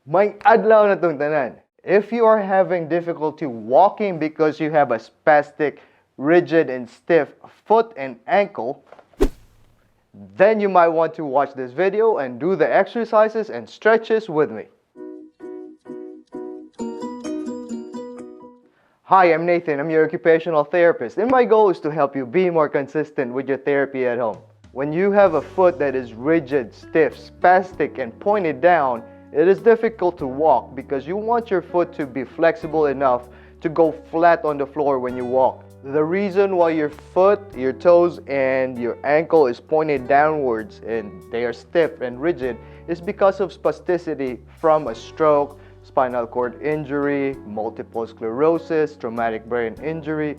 May adlaw na tong tanan. If you are having difficulty walking because you have a spastic, rigid, and stiff foot and ankle, then you might want to watch this video and do the exercises and stretches with me. Hi, I'm Nathan. I'm your occupational therapist, and my goal is to help you be more consistent with your therapy at home. When you have a foot that is rigid, stiff, spastic, and pointed down, it is difficult to walk because you want your foot to be flexible enough to go flat on the floor when you walk. The reason why your foot, your toes, and your ankle is pointed downwards and they are stiff and rigid is because of spasticity from a stroke, spinal cord injury, multiple sclerosis, traumatic brain injury,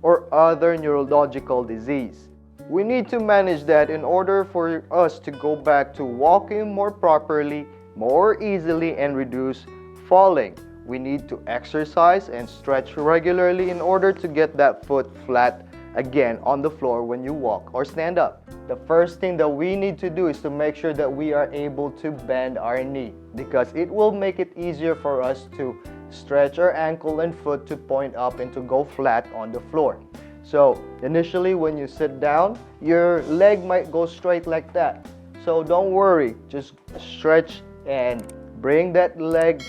or other neurological disease. We need to manage that in order for us to go back to walking more properly, more easily, and reduce falling. We need to exercise and stretch regularly in order to get that foot flat again on the floor when you walk or stand up. The first thing that we need to do is to make sure that we are able to bend our knee, because it will make it easier for us to stretch our ankle and foot to point up and to go flat on the floor. So initially when you sit down, your leg might go straight like that. So don't worry, just stretch and bring that leg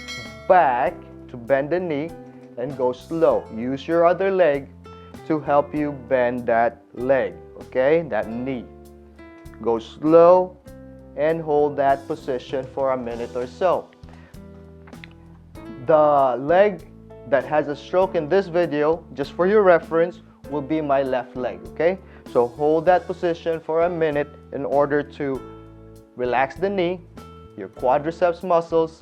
back to bend the knee and go slow. Use your other leg to help you bend that leg, okay? That knee. Go slow and hold that position for a minute or so. The leg that has a stroke in this video, just for your reference, will be my left leg, okay? So hold that position for a minute in order to relax the knee, your quadriceps muscles,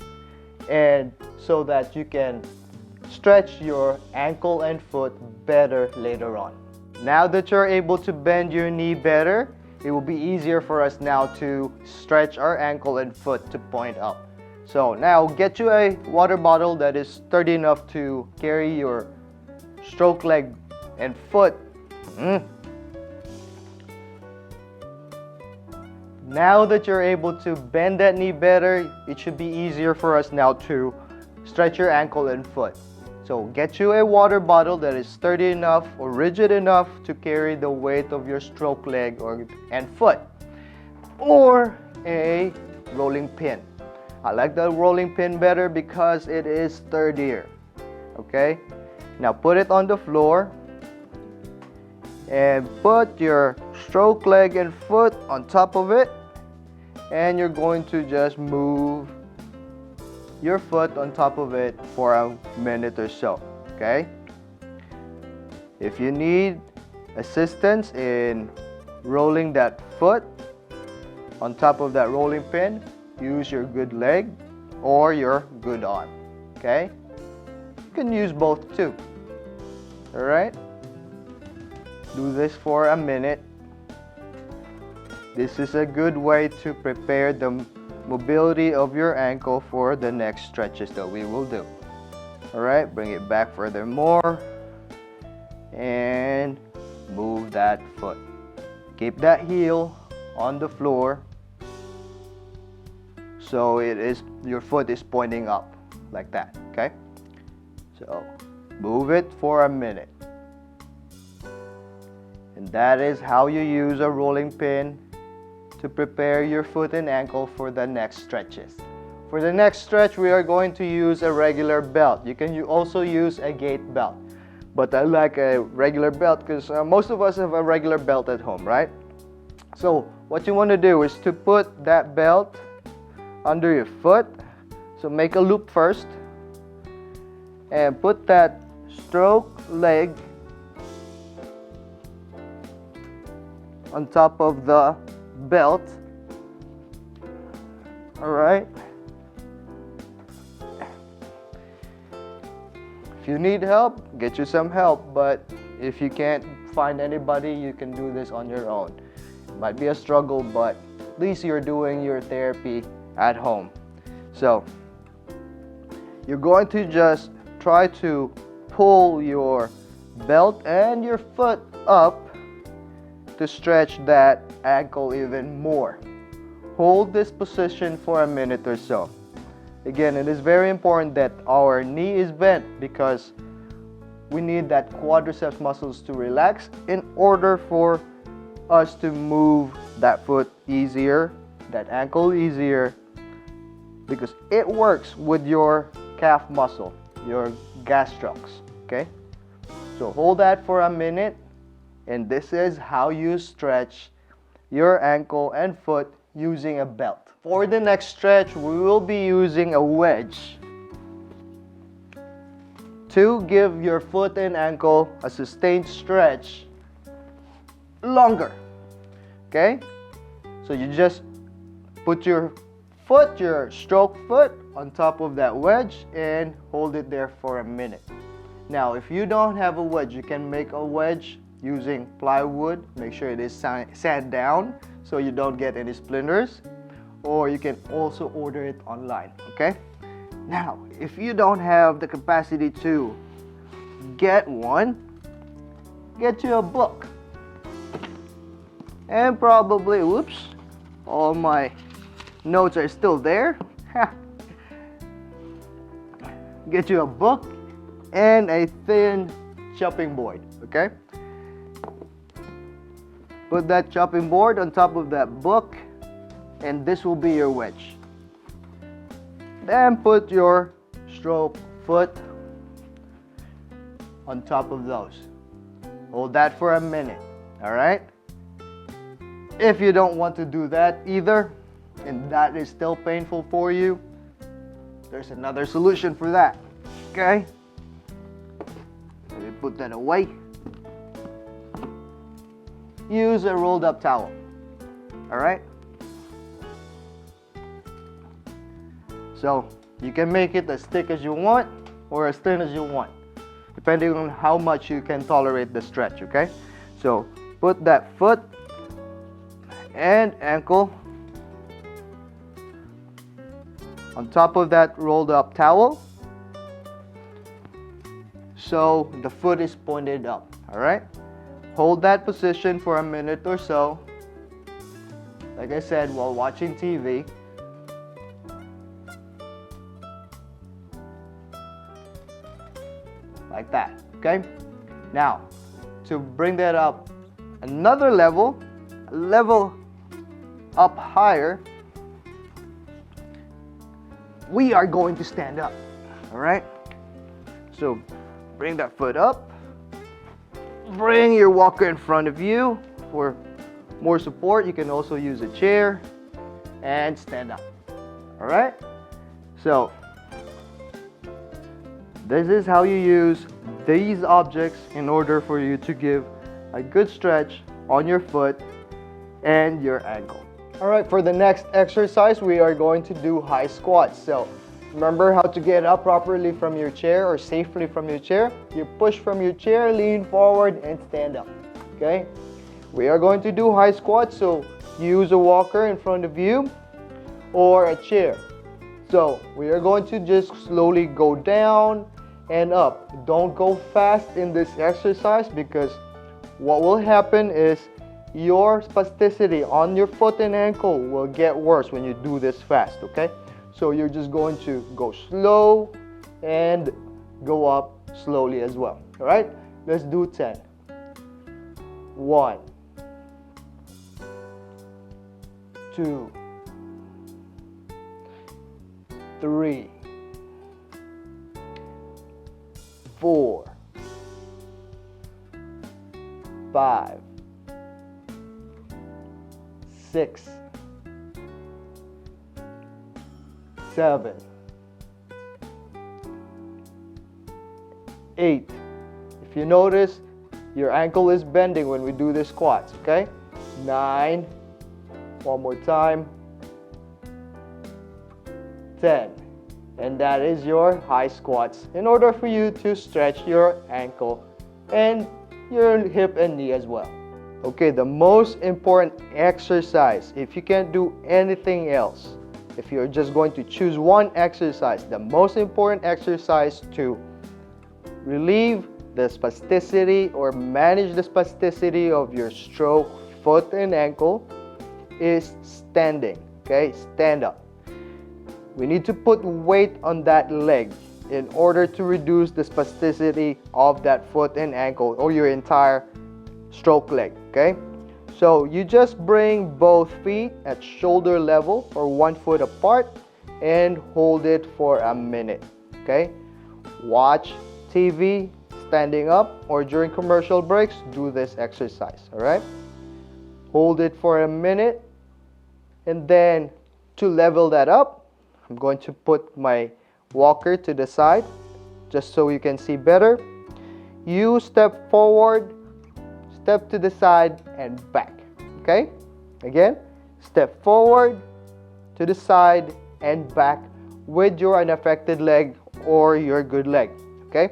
and so that you can stretch your ankle and foot better later on. Now that you're able to bend your knee better, it will be easier for us now to stretch our ankle and foot to point up. So now get you a water bottle that is sturdy enough to carry your stroke leg and foot. Now that you're able to bend that knee better, it should be easier for us now to stretch your ankle and foot. So get you a water bottle that is sturdy enough or rigid enough to carry the weight of your stroke leg and foot, or a rolling pin. I like the rolling pin better because it is sturdier. Okay, now put it on the floor and put your stroke leg and foot on top of it, and you're going to just move your foot on top of it for a minute or so, okay? If you need assistance in rolling that foot on top of that rolling pin, use your good leg or your good arm, okay? You can use both too, all right? Do this for a minute. This is a good way to prepare the mobility of your ankle for the next stretches that we will do. All right, bring it back furthermore and move that foot. Keep that heel on the floor so your foot is pointing up like that, okay? So move it for a minute. And that is how you use a rolling pin to prepare your foot and ankle for the next stretches. For the next stretch, we are going to use a regular belt. You can also use a gait belt, but I like a regular belt because most of us have a regular belt at home, right? So what you want to do is to put that belt under your foot. So make a loop first and put that stroke leg on top of the belt. All right. If you need help, get you some help, but if you can't find anybody, you can do this on your own. It might be a struggle, but at least you're doing your therapy at home. So you're going to just try to pull your belt and your foot up to stretch that ankle even more. Hold this position for a minute or so. Again, it is very important that our knee is bent because we need that quadriceps muscles to relax in order for us to move that foot easier, that ankle easier, because it works with your calf muscle, your gastrocs, okay? So hold that for a minute, and this is how you stretch your ankle and foot using a belt. For the next stretch, we will be using a wedge to give your foot and ankle a sustained stretch longer. Okay? So you just put your foot, your stroke foot, on top of that wedge and hold it there for a minute. Now, if you don't have a wedge, you can make a wedge using plywood. Make sure it is sand down so you don't get any splinters. Or you can also order it online, okay? Now, if you don't have the capacity to get one, get you a book. And probably, whoops, all my notes are still there. Get you a book and a thin chopping board, okay? Put that chopping board on top of that book, and this will be your wedge. Then put your stroke foot on top of those. Hold that for a minute, all right? If you don't want to do that either, and that is still painful for you, there's another solution for that, okay? Let me put that away. Use a rolled up towel, all right? So you can make it as thick as you want or as thin as you want, depending on how much you can tolerate the stretch, okay? So put that foot and ankle on top of that rolled up towel so the foot is pointed up, all right? Hold that position for a minute or so, like I said, while watching TV. Like that, okay? Now, to bring that up another level up higher, we are going to stand up, all right? So, bring that foot up. Bring your walker in front of you for more support. You can also use a chair and stand up, all right? So, this is how you use these objects in order for you to give a good stretch on your foot and your ankle. Alright, for the next exercise, we are going to do high squats. So, remember how to get up properly from your chair or safely from your chair. You push from your chair, lean forward, and stand up. Okay? We are going to do high squats, so use a walker in front of you or a chair. So, we are going to just slowly go down and up. Don't go fast in this exercise because what will happen is your spasticity on your foot and ankle will get worse when you do this fast, okay? So you're just going to go slow and go up slowly as well, all right? Let's do 10. 1, 2, 3, 4, 5, 6, 7, 8. If you notice, your ankle is bending when we do the squats, okay? 9, one more time, 10. And that is your high squats in order for you to stretch your ankle and your hip and knee as well. Okay, the most important exercise, if you can't do anything else, if you're just going to choose one exercise, the most important exercise to relieve the spasticity or manage the spasticity of your stroke foot and ankle is standing, okay? Stand up. we need to put weight on that leg in order to reduce the spasticity of that foot and ankle or your entire stroke leg, okay? So you just bring both feet at shoulder level or 1 foot apart and hold it for a minute, okay? Watch TV standing up or during commercial breaks, do this exercise, all right? Hold it for a minute, and then to level that up, I'm going to put my walker to the side just so you can see better. You step forward, step to the side, and back, okay? Again, step forward, to the side, and back with your unaffected leg or your good leg, okay?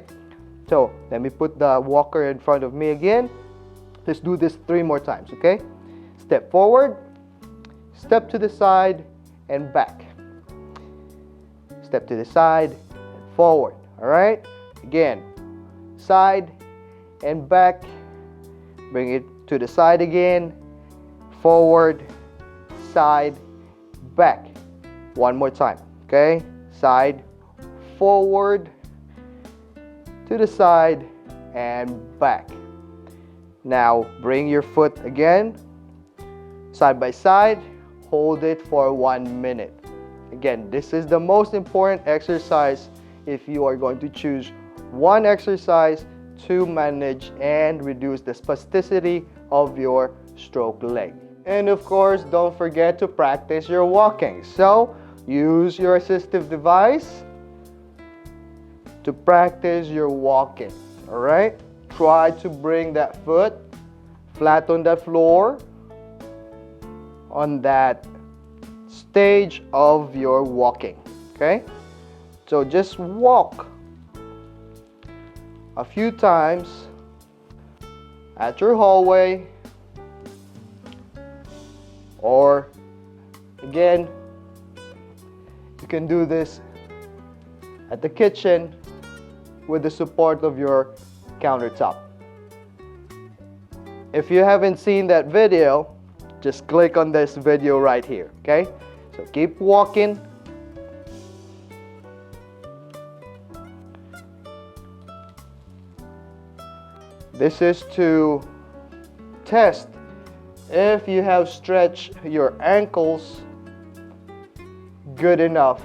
So let me put the walker in front of me again. Let's do this 3 more times, okay? Step forward, step to the side, and back. Step to the side and forward, all right? Again, side and back. Bring it to the side again, forward, side, back. 1 more time, okay? Side, forward, to the side, and back. Now bring your foot again, side by side, hold it for 1 minute. Again, this is the most important exercise if you are going to choose one exercise to manage and reduce the spasticity of your stroke leg. And of course, don't forget to practice your walking. So use your assistive device to practice your walking, all right? Try to bring that foot flat on the floor on that stage of your walking, okay? So just walk a few times at your hallway, or again, you can do this at the kitchen with the support of your countertop. If you haven't seen that video, just click on this video right here, okay? So keep walking. This is to test if you have stretched your ankles good enough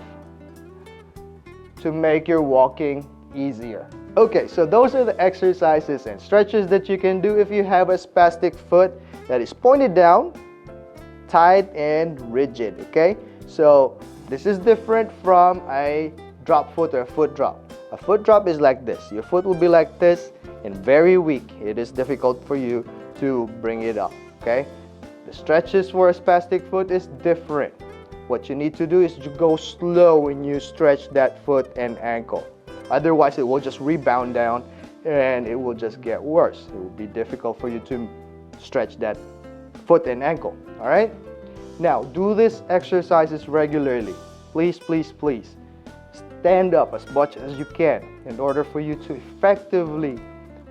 to make your walking easier. Okay, so those are the exercises and stretches that you can do if you have a spastic foot that is pointed down, tight, and rigid, okay? So this is different from a drop foot or a foot drop. A foot drop is like this. Your foot will be like this and very weak. It is difficult for you to bring it up, okay? The stretches for a spastic foot is different. What you need to do is to go slow when you stretch that foot and ankle. Otherwise, it will just rebound down and it will just get worse. It will be difficult for you to stretch that foot and ankle, all right? Now, do these exercises regularly. Please, please, please. Stand up as much as you can in order for you to effectively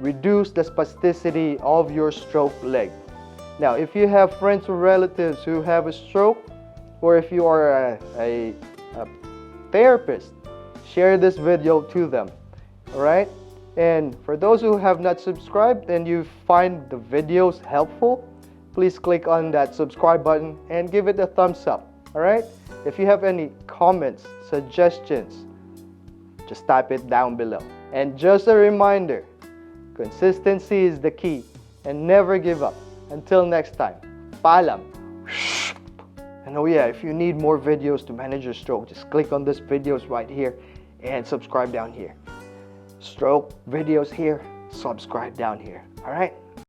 reduce the spasticity of your stroke leg. Now, if you have friends or relatives who have a stroke, or if you are a therapist, share this video to them, all right? And for those who have not subscribed and you find the videos helpful, please click on that subscribe button and give it a thumbs up, all right? If you have any comments, suggestions, just type it down below. And just a reminder, consistency is the key and never give up. Until next time, paalam. And oh yeah, if you need more videos to manage your stroke, just click on these videos right here and subscribe down here. Stroke videos here, subscribe down here. All right?